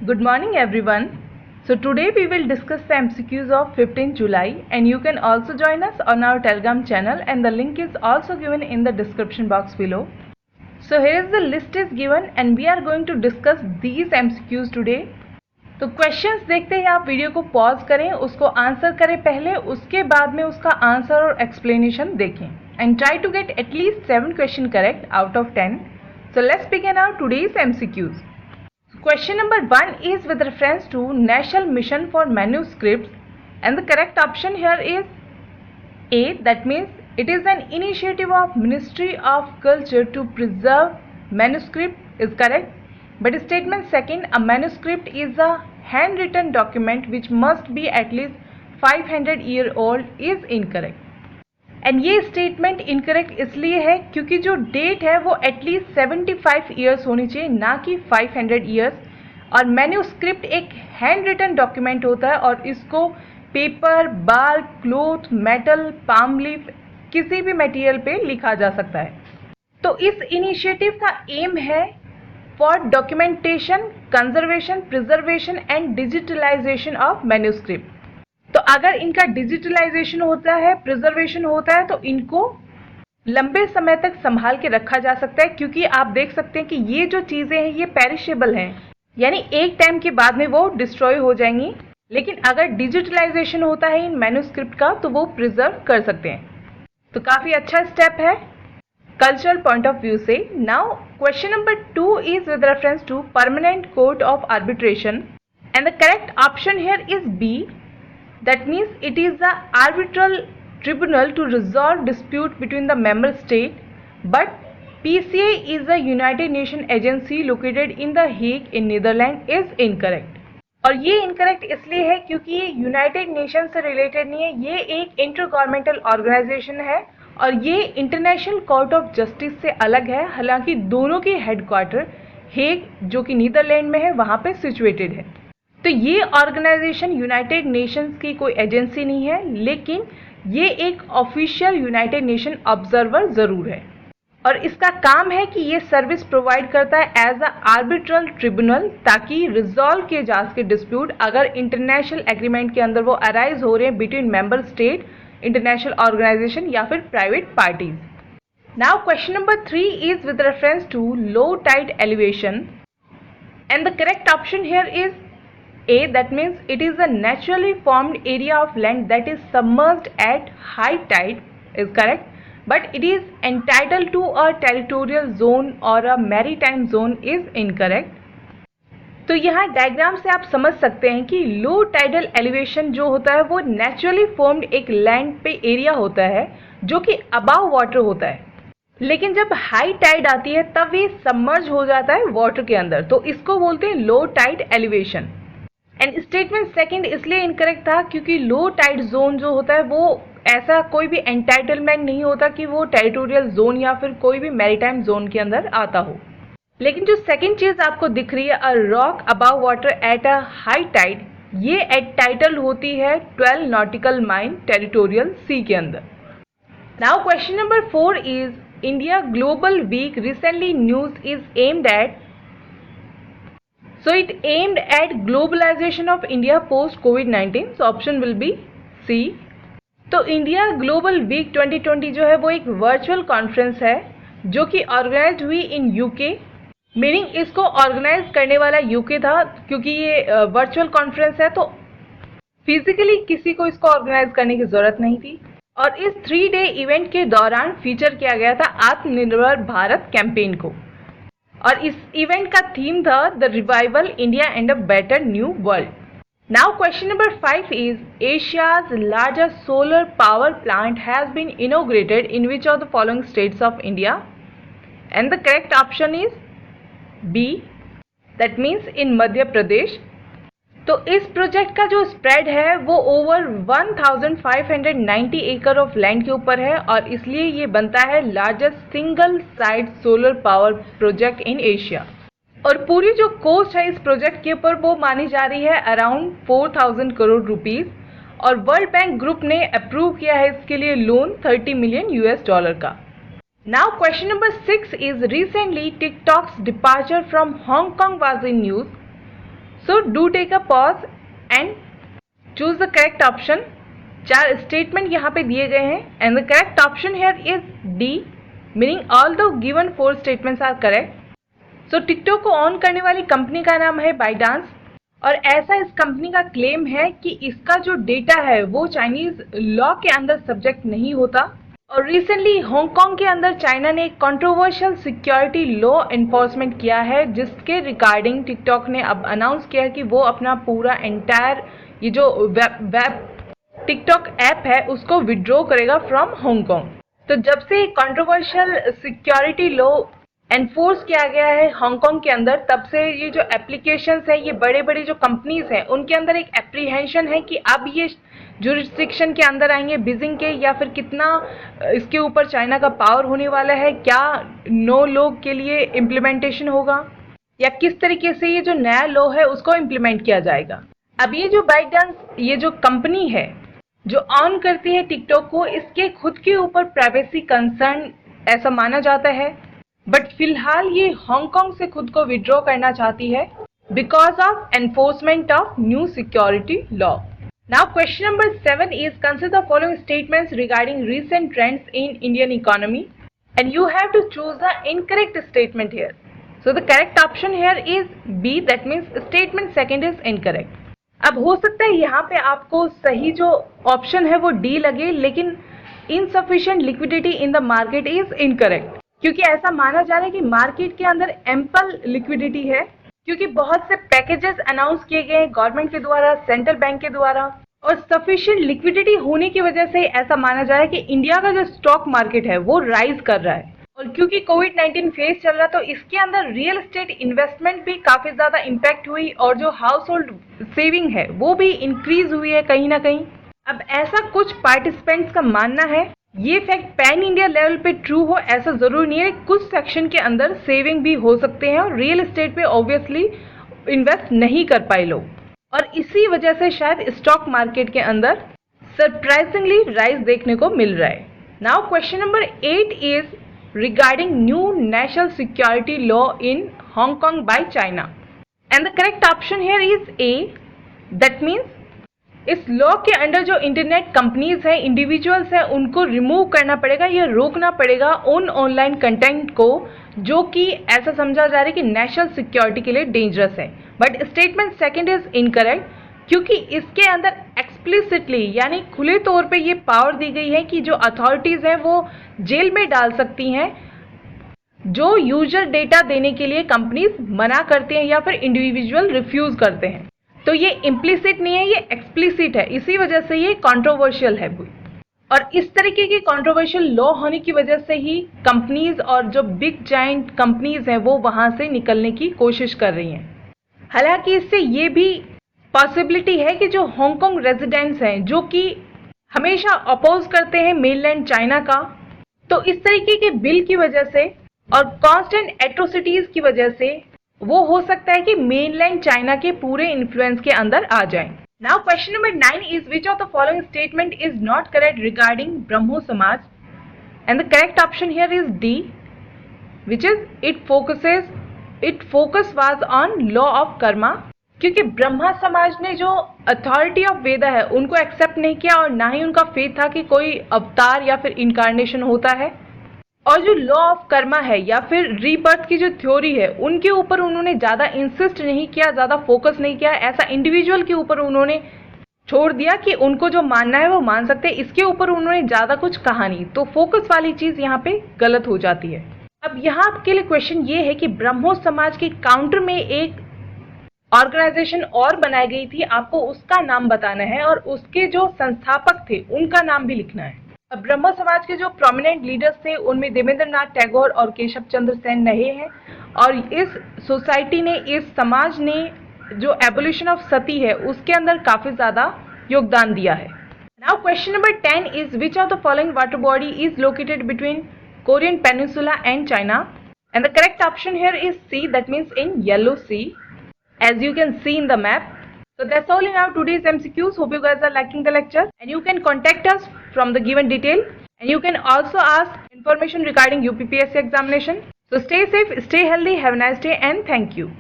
Good morning everyone. So today we will discuss the MCQs of 15th July and you can also join us on our Telegram channel and the link is also given in the description box below. So here is the list is given and we are going to discuss these MCQs today. तो questions देखते ही आप video को pause करें, उसको answer करें पहले, उसके बाद में उसका आंसर और एक्सप्लेनेशन देखें and try to get at least 7 question correct out of 10. So let's begin our today's MCQs. Question number 1 is with reference to National Mission for Manuscripts and the correct option here is A, that means it is an initiative of Ministry of Culture to preserve manuscript is correct, but statement second, a manuscript is a handwritten document which must be at least 500-year old is incorrect. And ये statement incorrect इसलिए है क्योंकि जो date है वो at least 75 years होनी चाहिए, ना कि 500 ईयर्स. और मैन्यूस्क्रिप्ट एक हैंड रिटन डॉक्यूमेंट होता है और इसको पेपर, बाल, क्लोथ, मेटल, पाम लीफ किसी भी मटेरियल पे लिखा जा सकता है. तो इस इनिशिएटिव का एम है for documentation, conservation, preservation and digitalization of manuscript. तो अगर इनका डिजिटलाइजेशन होता है, प्रिजर्वेशन होता है, तो इनको लंबे समय तक संभाल के रखा जा सकता है क्योंकि आप देख सकते हैं कि ये जो चीज़ें हैं ये पेरिशेबल हैं, यानी एक टाइम के बाद में वो डिस्ट्रॉय हो जाएंगी. लेकिन अगर डिजिटलाइजेशन होता है इन मैन्यूस्क्रिप्ट का तो वो प्रिजर्व कर सकते हैं. तो काफ़ी अच्छा स्टेप है कल्चरल पॉइंट ऑफ व्यू से. Now question number 2 is with reference to permanent court of arbitration and the correct option here is B. That means it is the arbitral tribunal to resolve dispute between the member state, but PCA is the United Nations agency located in the Hague in Netherlands is incorrect. और ये incorrect इसलिए है क्योंकि ये United nation से related नहीं है, ये एक इंटर गवर्नमेंटल ऑर्गेनाइजेशन है और ये इंटरनेशनल कोर्ट ऑफ जस्टिस से अलग है. हालांकि दोनों की हेडक्वार्टर हेग जो कि नीदरलैंड में है वहाँ पे सिचुएटेड है. तो ये ऑर्गेनाइजेशन यूनाइटेड नेशंस की कोई एजेंसी नहीं है, लेकिन ये एक ऑफिशियल यूनाइटेड नेशन ऑब्जर्वर ज़रूर है और इसका काम है कि ये सर्विस प्रोवाइड करता है एज अ आर्बिट्रल ट्रिब्यूनल ताकि रिजॉल्व किए जा सके डिस्प्यूट अगर इंटरनेशनल एग्रीमेंट के अंदर वो अराइज हो रहे हैं between member state, international organization या फिर private parties. Now question number 3 is with reference to low tide elevation and the correct option here is A, that means it is a naturally formed area of land that is submerged at high tide is correct, but it is entitled to a territorial zone or a maritime zone is incorrect. तो यहाँ diagram से आप समझ सकते हैं कि लो tidal elevation जो होता है वो नेचुरली फॉर्म्ड एक लैंड पे एरिया होता है जो कि अबाव वाटर होता है, लेकिन जब हाई टाइड आती है तब ये सबमर्ज हो जाता है वाटर के अंदर, तो इसको बोलते हैं low tide elevation. And statement second इसलिए इनकरेक्ट था क्योंकि लो टाइड जोन जो होता है वो ऐसा कोई भी एंटाइटलमेंट नहीं होता कि वो टेरिटोरियल जोन या फिर कोई भी मैरीटाइम जोन के अंदर आता हो. लेकिन जो सेकंड चीज आपको दिख रही है a rock above water at a high tide, ये एट टाइटल होती है 12 नॉटिकल माइल टेरिटोरियल सी के अंदर. Now question number 4 is India global week recently news is aimed at. So it aimed at globalization of India post COVID-19. So option will be C. तो India global week 2020 जो है वो एक virtual conference है जो कि organise हुई in UK. Meaning इसको ऑर्गेनाइज करने वाला यूके था क्योंकि ये वर्चुअल कॉन्फ्रेंस है तो फिजिकली किसी को इसको ऑर्गेनाइज करने की जरूरत नहीं थी. और इस 3 डे इवेंट के दौरान फीचर किया गया था आत्मनिर्भर भारत कैंपेन को और इस इवेंट का थीम था the revival India and a better new world. Now question number 5 is Asia's largest solar power plant has been inaugurated in which of the following states of India and the correct option is B, that means in Madhya Pradesh. तो इस project का जो spread है वो over 1590 एकड़ of land के ऊपर है और इसलिए ये बनता है largest single site solar power project in Asia. और पूरी जो कोस्ट है इस प्रोजेक्ट के ऊपर वो मानी जा रही है अराउंड 4000 करोड़ रुपीस और वर्ल्ड बैंक ग्रुप ने अप्रूव किया है इसके लिए लोन $30 मिलियन का. Now question number 6 is recently TikToks departure from Hong Kong was in news. So do take a pause and choose the correct option. 4 statement यहाँ पे दिए गए हैं and the correct option here is D, meaning all the given 4 statements are correct. So TikTok को on करने वाली company का नाम है बाइडांस और ऐसा इस कंपनी का क्लेम है कि इसका जो डेटा है वो चाइनीज लॉ के अंदर सब्जेक्ट नहीं होता। और रिसेंटली हांगकांग के अंदर चाइना ने एक कंट्रोवर्शियल सिक्योरिटी लॉ एनफोर्समेंट किया है जिसके रिगार्डिंग टिकटॉक ने अब अनाउंस किया है कि वो अपना पूरा एंटायर ये जो वेब टिकटॉक ऐप है उसको विड्रॉ करेगा फ्रॉम हांगकांग। तो जब से कंट्रोवर्शियल सिक्योरिटी लॉ एनफोर्स किया गया है हांगकांग के अंदर तब से ये जो एप्लीकेशंस हैं ये बड़े बड़े जो कंपनीज हैं उनके अंदर एक एप्रीहेंशन है कि अब ये जुरिस्डिक्शन के अंदर आएंगे बीजिंग के या फिर कितना इसके ऊपर चाइना का पावर होने वाला है, क्या नो लोग के लिए इम्प्लीमेंटेशन होगा या किस तरीके से ये जो नया लॉ है उसको इम्प्लीमेंट किया जाएगा। अब ये जो बाइडांस ये जो कंपनी है जो ऑन करती है टिकटॉक को इसके खुद के ऊपर प्राइवेसी कंसर्न ऐसा माना जाता है बट फिलहाल ये हांगकांग से खुद को विड्रॉ करना चाहती है because of enforcement of new security law. Now question number 7 is consider the following statements regarding recent trends in Indian economy and you have to choose the incorrect statement here. So the correct option here is B, that means statement second is incorrect. अब हो सकता है यहाँ पे आपको सही जो option है वो D लगे लेकिन insufficient liquidity in the market is incorrect क्योंकि ऐसा माना जा रहा है कि मार्केट के अंदर एम्पल लिक्विडिटी है क्योंकि बहुत से पैकेजेस अनाउंस किए गए हैं गवर्नमेंट के द्वारा, सेंट्रल बैंक के द्वारा और सफिशिएंट लिक्विडिटी होने की वजह से ऐसा माना जा रहा है कि इंडिया का जो स्टॉक मार्केट है वो राइज कर रहा है। और क्योंकि कोविड-19 फेज चल रहा तो इसके अंदर रियल एस्टेट इन्वेस्टमेंट भी काफी ज्यादा इम्पैक्ट हुई और जो हाउस होल्ड सेविंग है वो भी इंक्रीज हुई है कहीं ना कहीं। अब ऐसा कुछ पार्टिसिपेंट्स का मानना है, ये फैक्ट पैन इंडिया लेवल पे ट्रू हो ऐसा जरूरी नहीं है, कुछ सेक्शन के अंदर सेविंग भी हो सकते हैं और रियल एस्टेट पे ऑब्वियसली इन्वेस्ट नहीं कर पाए लोग और इसी वजह से शायद स्टॉक मार्केट के अंदर सरप्राइजिंगली राइज देखने को मिल रहा है। Now question number 8 is regarding new national security law in Hong Kong by China and the correct option here is a, that means इस लॉ के अंडर जो इंटरनेट कंपनीज हैं, इंडिविजुअल्स हैं, उनको रिमूव करना पड़ेगा या रोकना पड़ेगा उन ऑनलाइन कंटेंट को जो कि ऐसा समझा जा रहा है कि नेशनल सिक्योरिटी के लिए डेंजरस है। But statement second is incorrect क्योंकि इसके अंदर एक्सप्लिसिटली यानी खुले तौर पे ये पावर दी गई है कि जो अथॉरिटीज हैं वो जेल में डाल सकती हैं जो यूजर डेटा देने के लिए कंपनीज मना करते हैं या फिर इंडिविजुअल रिफ्यूज करते हैं। तो ये इम्प्लिसिट नहीं है, ये एक्सप्लिसिट है, इसी वजह से ये कंट्रोवर्शियल है। और इस तरीके की कंट्रोवर्शियल लॉ होने की वजह से ही कंपनीज और जो बिग जाइंट कंपनीज हैं वो वहां से निकलने की कोशिश कर रही हैं। हालांकि इससे ये भी पॉसिबिलिटी है कि जो हांगकांग रेजिडेंट्स हैं जो कि हमेशा अपोज करते हैं मेनलैंड चाइना का, तो इस तरीके के बिल की वजह से और कांस्टेंट एट्रोसिटीज की वजह से वो हो सकता है कि मेनलैंड चाइना के पूरे इन्फ्लुएंस के अंदर आ जाएं। Now question number 9 is which of the following statement is not correct regarding Brahmo Samaj and the correct option here is D, which is it focus was on law of karma क्योंकि ब्रह्मा समाज ने जो अथॉरिटी ऑफ वेदा है उनको एक्सेप्ट नहीं किया और ना ही उनका फेथ था कि कोई अवतार या फिर इनकारनेशन होता है और जो लॉ ऑफ कर्मा है या फिर रीबर्थ की जो थ्योरी है उनके ऊपर उन्होंने ज़्यादा इंसिस्ट नहीं किया, ज़्यादा फोकस नहीं किया, ऐसा इंडिविजुअल के ऊपर उन्होंने छोड़ दिया कि उनको जो मानना है वो मान सकते हैं, इसके ऊपर उन्होंने ज़्यादा कुछ कहा नहीं। तो फोकस वाली चीज़ यहाँ पे गलत हो जाती है। अब यहाँ आपके लिए क्वेश्चन ये है कि ब्रह्मो समाज के काउंटर में एक ऑर्गेनाइजेशन और बनाई गई थी, आपको उसका नाम बताना है और उसके जो संस्थापक थे उनका नाम भी लिखना है। अब ब्रह्मो समाज के जो प्रोमिनेंट लीडर्स थे उनमें देवेंद्र नाथ टैगोर और केशव चंद्र सेन रहे हैं और इस सोसाइटी ने, इस समाज ने जो एबोल्यूशन ऑफ सती है उसके अंदर काफी ज्यादा योगदान दिया है। Now question number 10 is which of the following water body is located between Korean peninsula and China and the correct option here is C, that means in yellow sea as you can see in the map. So that's all in our today's MCQs. Hope you guys are liking the lecture and you can contact us from the given detail and you can also ask information regarding UPPSC examination. So stay safe, stay healthy, have a nice day and thank you.